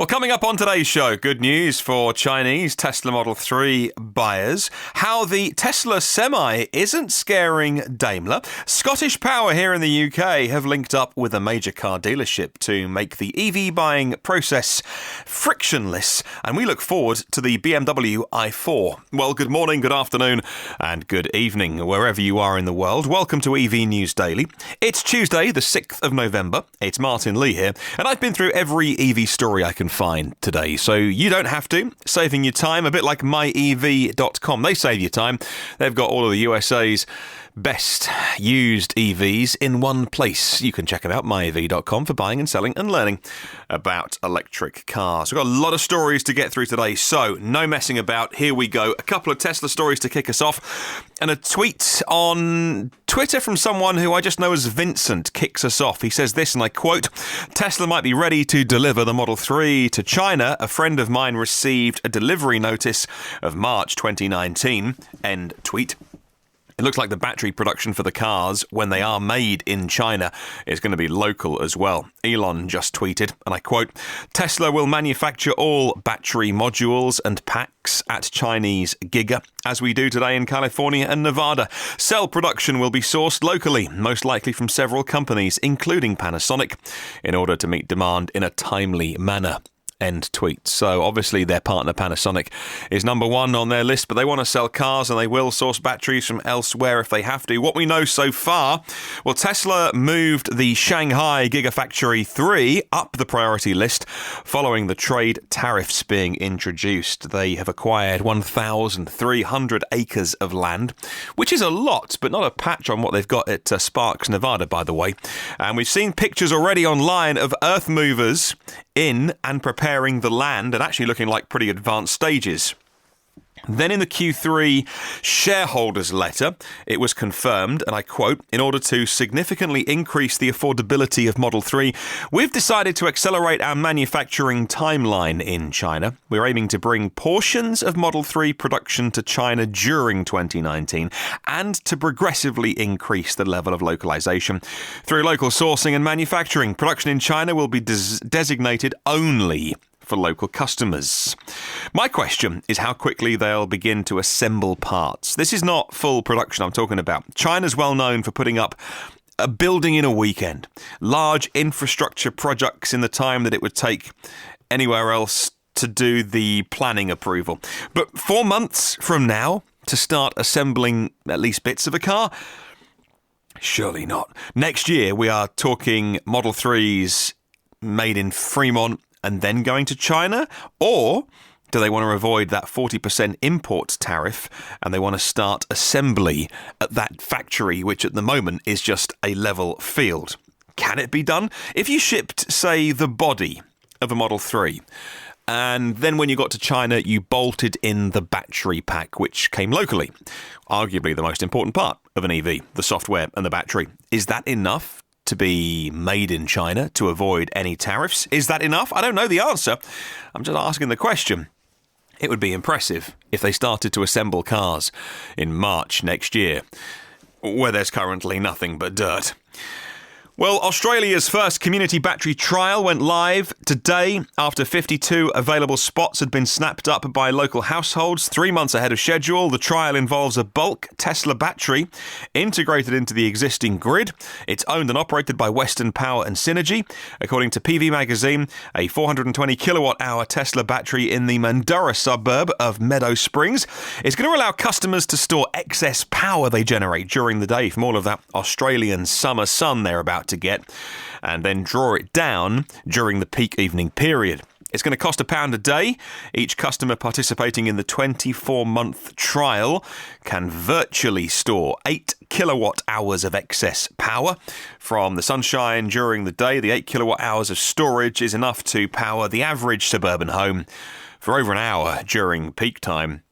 Well, coming up on today's show, good news for Chinese Tesla Model 3 buyers, how the Tesla Semi isn't scaring Daimler, Scottish Power here in the UK have linked up with a major car dealership to make the EV buying process frictionless, and we look forward to the BMW i4. Well, good morning, good afternoon, and good evening, wherever you are in the world. Welcome to EV News Daily. It's Tuesday, the 6th of November. It's Martyn Lee here, and I've been through every EV story I can find today, so you don't have to, saving your time, a bit like myev.com. They save you time. They've got all of the USA's best used EVs in one place. You can check it out, myev.com, for buying and selling and learning about electric cars. We've got a lot of stories to get through today, so no messing about. Here we go. A couple of Tesla stories to kick us off, and a tweet on Twitter from someone who I just know as Vincent kicks us off. He says this, and I quote, "Tesla might be ready to deliver the Model 3 to China. A friend of mine received a delivery notice of March 2019. End tweet. It looks like the battery production for the cars, when they are made in China, is going to be local as well. Elon just tweeted, and I quote, "Tesla will manufacture all battery modules and packs at Chinese Giga, as we do today in California and Nevada. Cell production will be sourced locally, most likely from several companies, including Panasonic, in order to meet demand in a timely manner." End tweet. So obviously their partner Panasonic is number one on their list, but they want to sell cars and they will source batteries from elsewhere if they have to. What we know so far, well, Tesla moved the Shanghai Gigafactory 3 up the priority list following the trade tariffs being introduced. They have acquired 1,300 acres of land, which is a lot, but not a patch on what they've got at Sparks, Nevada, by the way. And we've seen pictures already online of earth movers in and preparing the land and actually looking like pretty advanced stages. Then in the Q3 Shareholders Letter, it was confirmed, and I quote, "In order to significantly increase the affordability of Model 3, we've decided to accelerate our manufacturing timeline in China. We're aiming to bring portions of Model 3 production to China during 2019 and to progressively increase the level of localization. Through local sourcing and manufacturing, production in China will be designated only for local customers." My question is how quickly they'll begin to assemble parts. This is not full production I'm talking about. China's well known for putting up a building in a weekend, large infrastructure projects in the time that it would take anywhere else to do the planning approval. But 4 months from now to start assembling at least bits of a car? Surely not. Next year we are talking Model 3s made in Freemont and then going to China? Or do they want to avoid that 40% import tariff and they want to start assembly at that factory, which at the moment is just a level field? Can it be done? If you shipped, say, the body of a Model 3, and then when you got to China, you bolted in the battery pack, which came locally, arguably the most important part of an EV, the software and the battery, is that enough to be made in China to avoid any tariffs? Is that enough? I don't know the answer. I'm just asking the question. It would be impressive if they started to assemble cars in March next year, where there's currently nothing but dirt. Well, Australia's first community battery trial went live today after 52 available spots had been snapped up by local households 3 months ahead of schedule. The trial involves a bulk Tesla battery integrated into the existing grid. It's owned and operated by Western Power and Synergy. According to PV Magazine, a 420 kilowatt-hour Tesla battery in the Mandurah suburb of Meadow Springs is going to allow customers to store excess power they generate during the day from all of that Australian summer sun they're about to get, and then draw it down during the peak evening period. It's going to cost £1 a day. Each customer participating in the 24-month trial can virtually store 8 kilowatt hours of excess power from the sunshine during the day. The 8 kilowatt hours of storage is enough to power the average suburban home for over an hour during peak time.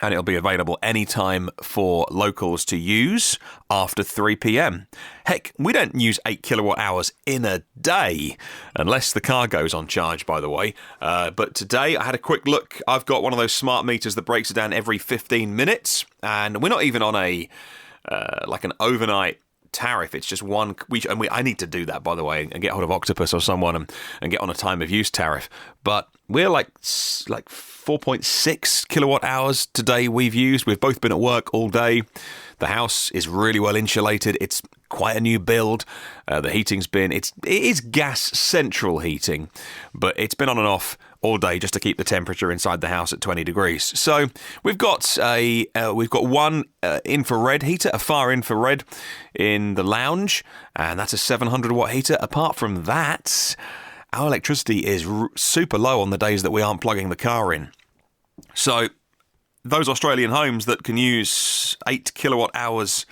And it'll be available anytime for locals to use after 3 p.m. Heck, we don't use 8 kilowatt hours in a day, unless the car goes on charge, by the way. But today I had a quick look. I've got one of those smart meters that breaks it down every 15 minutes. And we're not even on a like an overnight tariff. It's just one. I need to do that, by the way, and get hold of Octopus or someone and get on a time of use tariff. But we're like 4.6 kilowatt hours today we've used. We've both been at work all day. The house is really well insulated. It's quite a new build. The heating's it is gas central heating, but it's been on and off all day just to keep the temperature inside the house at 20 degrees. So we've got one infrared heater, a far infrared in the lounge, and that's a 700 watt heater. Apart from that, our electricity is super low on the days that we aren't plugging the car in. So those Australian homes that can use 8 kilowatt hours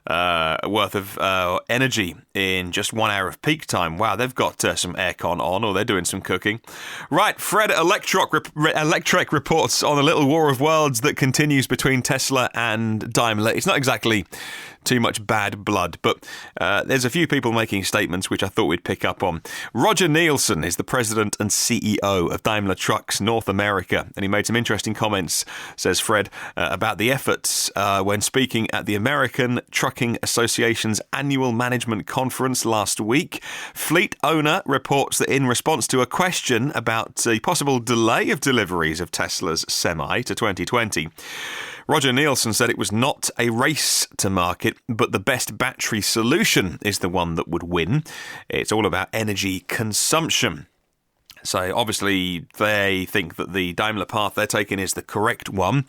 worth of energy in just 1 hour of peak time. Wow, they've got some aircon on, or they're doing some cooking. Right, Fred Electrek reports on a little war of words that continues between Tesla and Daimler. It's not exactly too much bad blood, but there's a few people making statements which I thought we'd pick up on. Roger Nielsen is the president and CEO of Daimler Trucks North America, and he made some interesting comments, says Fred, about the efforts when speaking at the American Trucking Association's annual management conference last week. Fleet owner reports that in response to a question about a possible delay of deliveries of Tesla's Semi to 2020, Roger Nielsen said it was not a race to market, but the best battery solution is the one that would win. It's all about energy consumption. So obviously they think that the Daimler path they're taking is the correct one.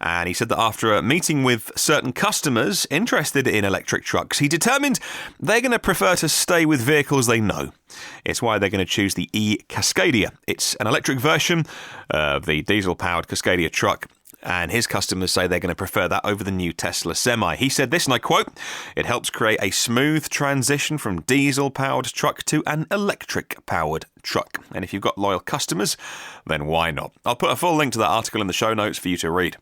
And he said that after a meeting with certain customers interested in electric trucks, he determined they're going to prefer to stay with vehicles they know. It's why they're going to choose the e-Cascadia. It's an electric version of the diesel-powered Cascadia truck, and his customers say they're going to prefer that over the new Tesla Semi. He said this, and I quote, "It helps create a smooth transition from diesel-powered truck to an electric-powered truck." And if you've got loyal customers, then why not? I'll put a full link to that article in the show notes for you to read.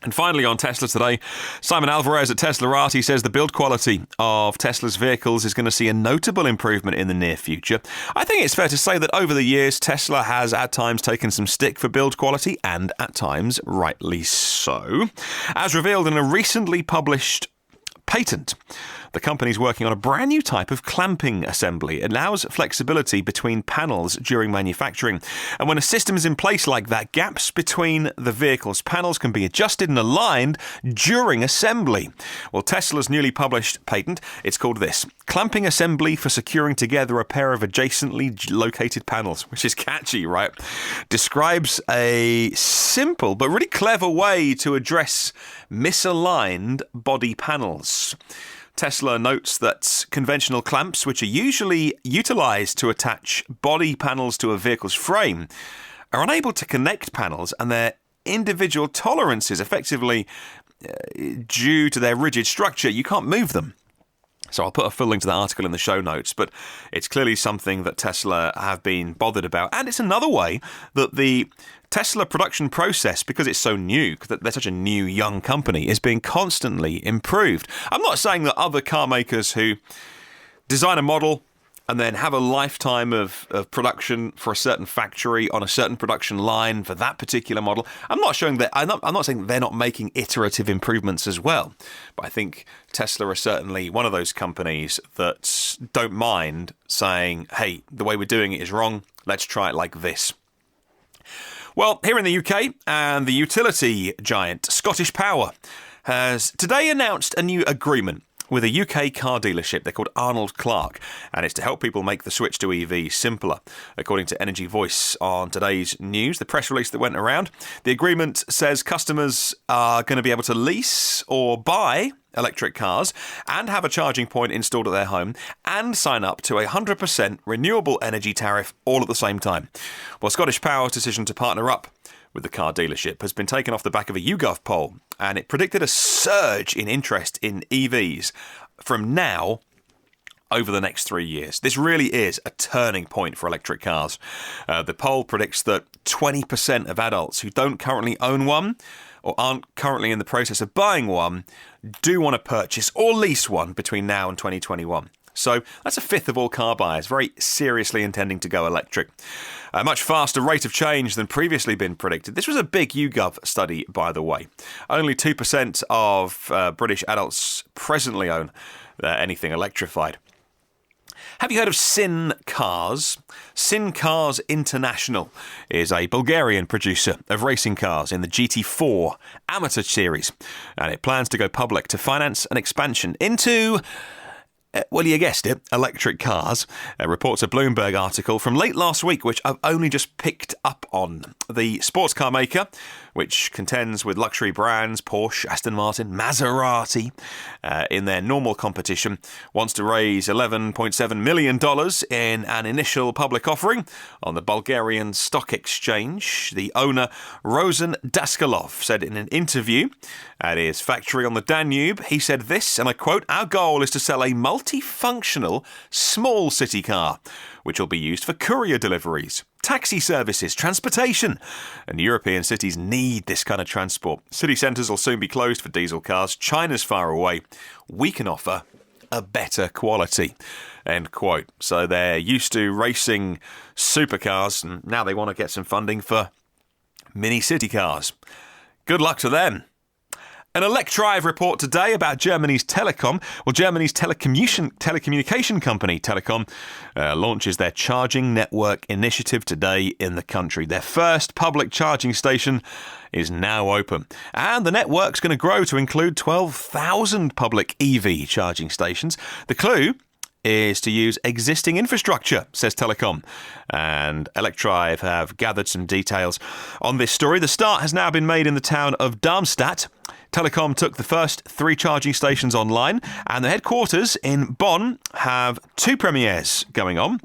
And finally on Tesla today, Simon Alvarez at Teslarati says the build quality of Tesla's vehicles is going to see a notable improvement in the near future. I think it's fair to say that over the years, Tesla has at times taken some stick for build quality, and at times rightly so. As revealed in a recently published patent, the company's working on a brand new type of clamping assembly. It allows flexibility between panels during manufacturing. And when a system is in place like that, gaps between the vehicle's panels can be adjusted and aligned during assembly. Well, Tesla's newly published patent, it's called this: clamping assembly for securing together a pair of adjacently located panels, which is catchy, right? Describes a simple but really clever way to address misaligned body panels. Tesla notes that conventional clamps, which are usually utilized to attach body panels to a vehicle's frame, are unable to connect panels, and their individual tolerances, effectively due to their rigid structure, you can't move them. So I'll put a full link to that article in the show notes, but it's clearly something that Tesla have been bothered about. And it's another way that the Tesla production process, because it's so new, because they're such a new, young company, is being constantly improved. I'm not saying that other car makers who design a model and then have a lifetime of production for a certain factory on a certain production line for that particular model, I'm not saying that they're not making iterative improvements as well. But I think Tesla are certainly one of those companies that don't mind saying, hey, the way we're doing it is wrong, let's try it like this. Well, here in the UK, and the utility giant Scottish Power has today announced a new agreement with a UK car dealership. They're called Arnold Clark, and it's to help people make the switch to EV simpler. According to Energy Voice on today's news, the press release that went around, the agreement says customers are going to be able to lease or buy electric cars and have a charging point installed at their home and sign up to a 100% renewable energy tariff all at the same time. Well, Scottish Power's decision to partner up with the car dealership has been taken off the back of a YouGov poll, and it predicted a surge in interest in EVs from now over the next 3 years. This really is a turning point for electric cars. The poll predicts that 20% of adults who don't currently own one or aren't currently in the process of buying one do want to purchase or lease one between now and 2021. So that's a fifth of all car buyers very seriously intending to go electric. A much faster rate of change than previously been predicted. This was a big YouGov study, by the way. Only 2% of British adults presently own anything electrified. Have you heard of Sin Cars? Sin Cars International is a Bulgarian producer of racing cars in the GT4 amateur series, and it plans to go public to finance an expansion into, well, you guessed it, electric cars. Reports a Bloomberg article from late last week, which I've only just picked up on. The sports car maker, which contends with luxury brands Porsche, Aston Martin, Maserati in their normal competition, wants to raise $11.7 million in an initial public offering on the Bulgarian Stock Exchange. The owner, Rosen Daskalov, said in an interview at his factory on the Danube, he said this, and I quote, "Our goal is to sell a multifunctional small city car, which will be used for courier deliveries, taxi services, transportation. And European cities need this kind of transport. City centres will soon be closed for diesel cars. China's far away. We can offer a better quality." End quote. So they're used to racing supercars, and now they want to get some funding for mini city cars. Good luck to them. An Electrive report today about Germany's Telecom. Well, Germany's telecommunication company, Telecom, launches their charging network initiative today in the country. Their first public charging station is now open. And the network's going to grow to include 12,000 public EV charging stations. The clue is to use existing infrastructure, says Telecom. And Electrive have gathered some details on this story. The start has now been made in the town of Darmstadt. Telecom took the first 3 charging stations online, and the headquarters in Bonn have 2 premieres going on.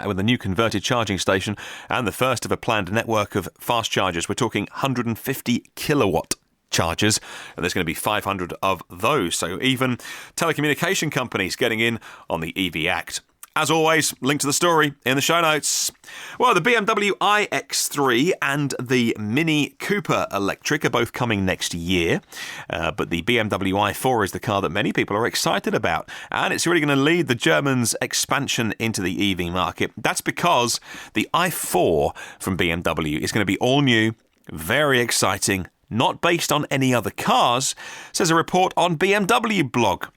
With a new converted charging station and the first of a planned network of fast chargers. We're talking 150 kilowatt chargers, and there's going to be 500 of those. So even telecommunication companies getting in on the EV Act. As always, link to the story in the show notes. Well, the BMW iX3 and the Mini Cooper Electric are both coming next year. But the BMW i4 is the car that many people are excited about. And it's really going to lead the Germans' expansion into the EV market. That's because the i4 from BMW is going to be all new, very exciting, not based on any other cars, says a report on BMW blog.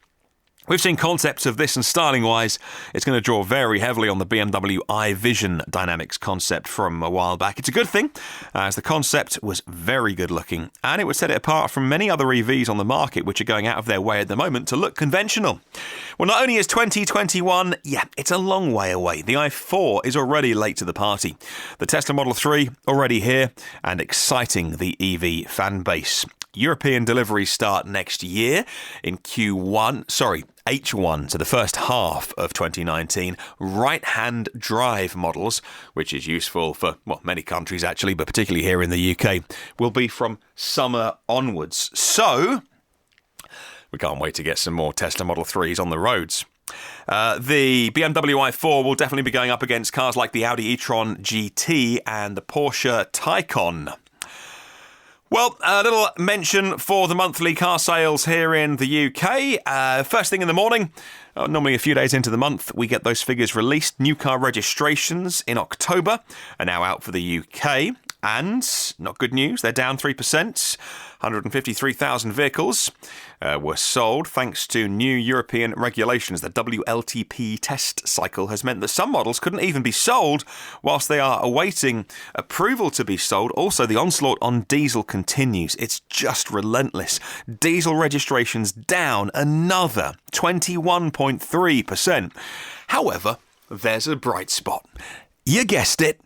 We've seen concepts of this, and styling-wise, it's going to draw very heavily on the BMW iVision dynamics concept from a while back. It's a good thing, as the concept was very good-looking, and it would set it apart from many other EVs on the market, which are going out of their way at the moment to look conventional. Well, not only is 2021, it's a long way away. The i4 is already late to the party. The Tesla Model 3 already here, and exciting the EV fan base. European deliveries start next year in H1, so the first half of 2019. Right-hand drive models, which is useful for, many countries actually, but particularly here in the UK, will be from summer onwards. So, we can't wait to get some more Tesla Model 3s on the roads. The BMW i4 will definitely be going up against cars like the Audi e-tron GT and the Porsche Taycan. Well, a little mention for the monthly car sales here in the UK. First thing in the morning, normally a few days into the month, we get those figures released. New car registrations in October are now out for the UK. And, not good news, they're down 3%. 153,000 vehicles were sold thanks to new European regulations. The WLTP test cycle has meant that some models couldn't even be sold whilst they are awaiting approval to be sold. Also, the onslaught on diesel continues. It's just relentless. Diesel registrations down another 21.3%. However, there's a bright spot. You guessed it.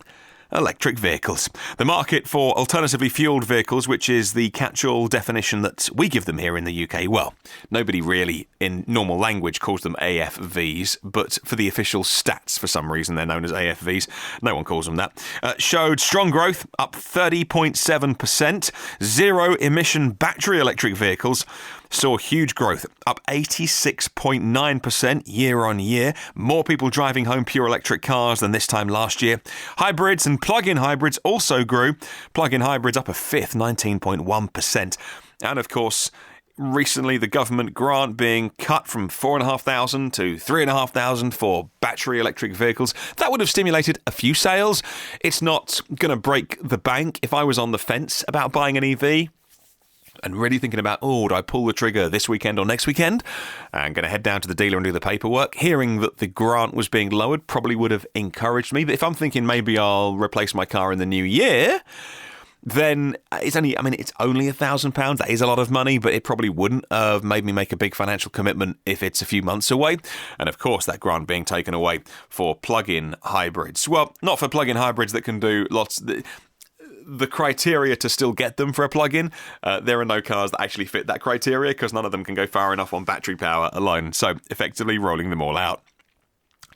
Electric vehicles. The market for alternatively fuelled vehicles, which is the catch-all definition that we give them here in the UK. Well, nobody really in normal language calls them AFVs, but for the official stats, for some reason, they're known as AFVs. No one calls them that. Showed strong growth, up 30.7%. Zero-emission battery electric vehicles saw huge growth, up 86.9% year on year. More people driving home pure electric cars than this time last year. Hybrids and plug-in hybrids also grew. Plug-in hybrids up a fifth, 19.1%. And of course, recently the government grant being cut from 4,500 to 3,500 for battery electric vehicles. That would have stimulated a few sales. It's not going to break the bank. If I was on the fence about buying an EV and really thinking about, do I pull the trigger this weekend or next weekend? I'm going to head down to the dealer and do the paperwork. Hearing that the grant was being lowered probably would have encouraged me. But if I'm thinking maybe I'll replace my car in the new year, then it's only £1,000. That is a lot of money, but it probably wouldn't have made me make a big financial commitment if it's a few months away. And of course, that grant being taken away for plug-in hybrids. Well, not for plug-in hybrids that can do lots. The criteria to still get them for a plug-in, there are no cars that actually fit that criteria because none of them can go far enough on battery power alone. So effectively rolling them all out.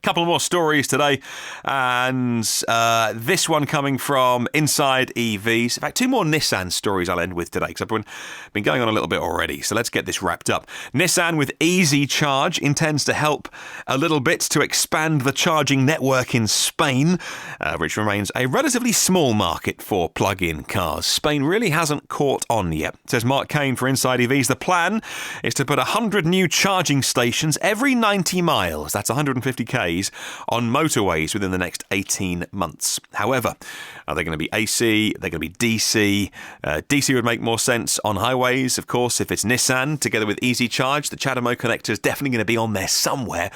Couple more stories today, and this one coming from Inside EVs. In fact, two more Nissan stories I'll end with today because I've been going on a little bit already, so let's get this wrapped up. Nissan with Easy Charge intends to help a little bit to expand the charging network in Spain, which remains a relatively small market for plug-in cars. Spain really hasn't caught on yet. Says Mark Kane for Inside EVs. The plan is to put 100 new charging stations every 90 miles. That's 150 km on motorways within the next 18 months. However, are they going to be AC? Are they going to be DC? DC would make more sense on highways, of course, if it's Nissan together with Easy Charge. The CHAdeMO connector is definitely going to be on there somewhere.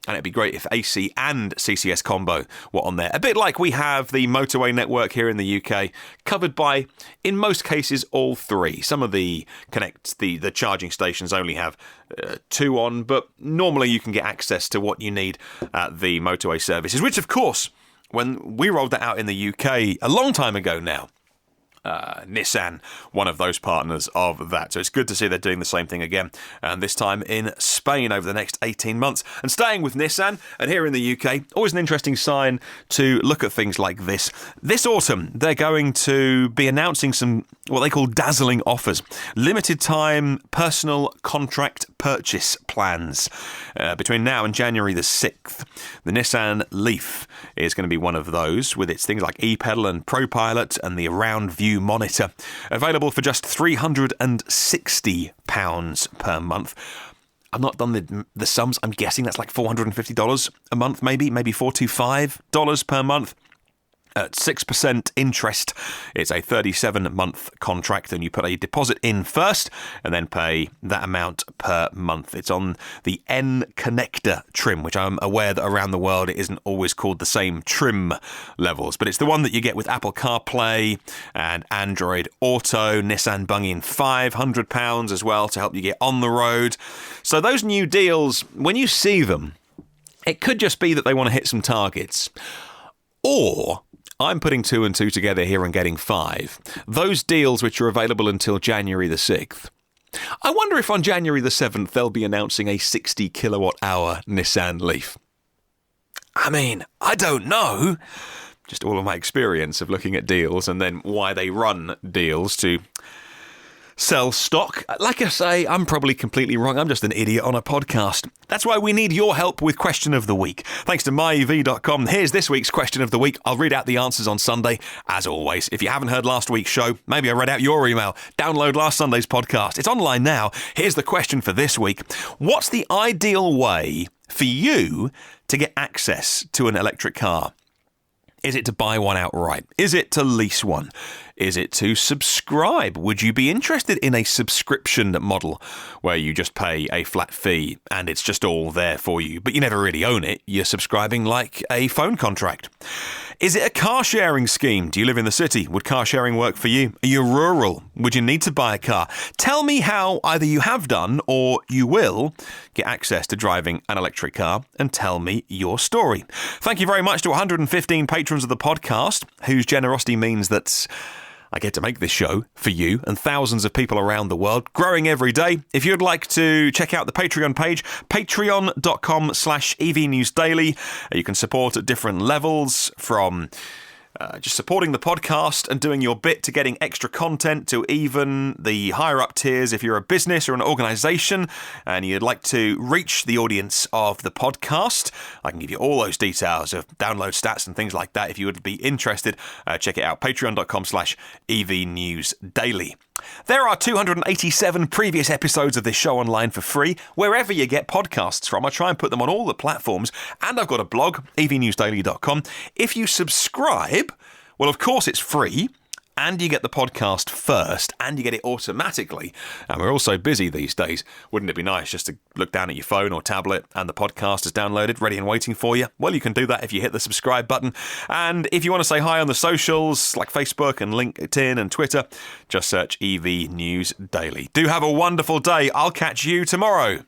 And it'd be great if AC and CCS combo were on there. A bit like we have the motorway network here in the UK, covered by, in most cases, all three. Some of the the charging stations only have two on, but normally you can get access to what you need at the motorway services, which, of course, when we rolled that out in the UK a long time ago now, Nissan, one of those partners of that. So it's good to see they're doing the same thing again, and this time in Spain over the next 18 months. And staying with Nissan, and here in the UK, always an interesting sign to look at things like this. This autumn, they're going to be announcing some what they call dazzling offers. Limited time personal contract purchase plans. Between now and January the 6th, the Nissan Leaf is going to be one of those, with its things like ePedal and ProPilot and the Around View monitor, available for just £360 per month. I've not done the sums. I'm guessing that's like $450 a month, maybe $425 per month. At 6% interest, it's a 37-month contract, and you put a deposit in first and then pay that amount per month. It's on the N connector trim, which I'm aware that around the world it isn't always called the same trim levels, but it's the one that you get with Apple CarPlay and Android Auto. Nissan bung in £500 as well to help you get on the road. So those new deals, when you see them, it could just be that they want to hit some targets. Or I'm putting two and two together here and getting five. Those deals which are available until January the 6th. I wonder if on January the 7th they'll be announcing a 60 kilowatt hour Nissan Leaf. I mean, I don't know. Just all of my experience of looking at deals and then why they run deals to sell stock. Like I say, I'm probably completely wrong. I'm just an idiot on a podcast. That's why we need your help with Question of the Week. Thanks to myev.com. Here's this week's Question of the Week. I'll read out the answers on Sunday, as always. If you haven't heard last week's show, maybe I read out your email. Download last Sunday's podcast. It's online now. Here's the question for this week. What's the ideal way for you to get access to an electric car? Is it to buy one outright? Is it to lease one? Is it to subscribe? Would you be interested in a subscription model where you just pay a flat fee and it's just all there for you, but you never really own it? You're subscribing like a phone contract. Is it a car sharing scheme? Do you live in the city? Would car sharing work for you? Are you rural? Would you need to buy a car? Tell me how either you have done or you will get access to driving an electric car, and tell me your story. Thank you very much to 115 patrons of the podcast, whose generosity means that I get to make this show for you and thousands of people around the world, growing every day. If you'd like to check out the Patreon page, patreon.com/evnewsdaily. You can support at different levels, from just supporting the podcast and doing your bit to getting extra content, to even the higher up tiers if you're a business or an organisation and you'd like to reach the audience of the podcast. I can give you all those details of download stats and things like that if you would be interested. Check it out, patreon.com/evnewsdaily. There are 287 previous episodes of this show online for free, wherever you get podcasts from. I try and put them on all the platforms, and I've got a blog, evnewsdaily.com. If you subscribe, well, of course it's free, and you get the podcast first, and you get it automatically. And we're all so busy these days. Wouldn't it be nice just to look down at your phone or tablet and the podcast is downloaded, ready and waiting for you? Well, you can do that if you hit the subscribe button. And if you want to say hi on the socials, like Facebook and LinkedIn and Twitter, just search EV News Daily. Do have a wonderful day. I'll catch you tomorrow.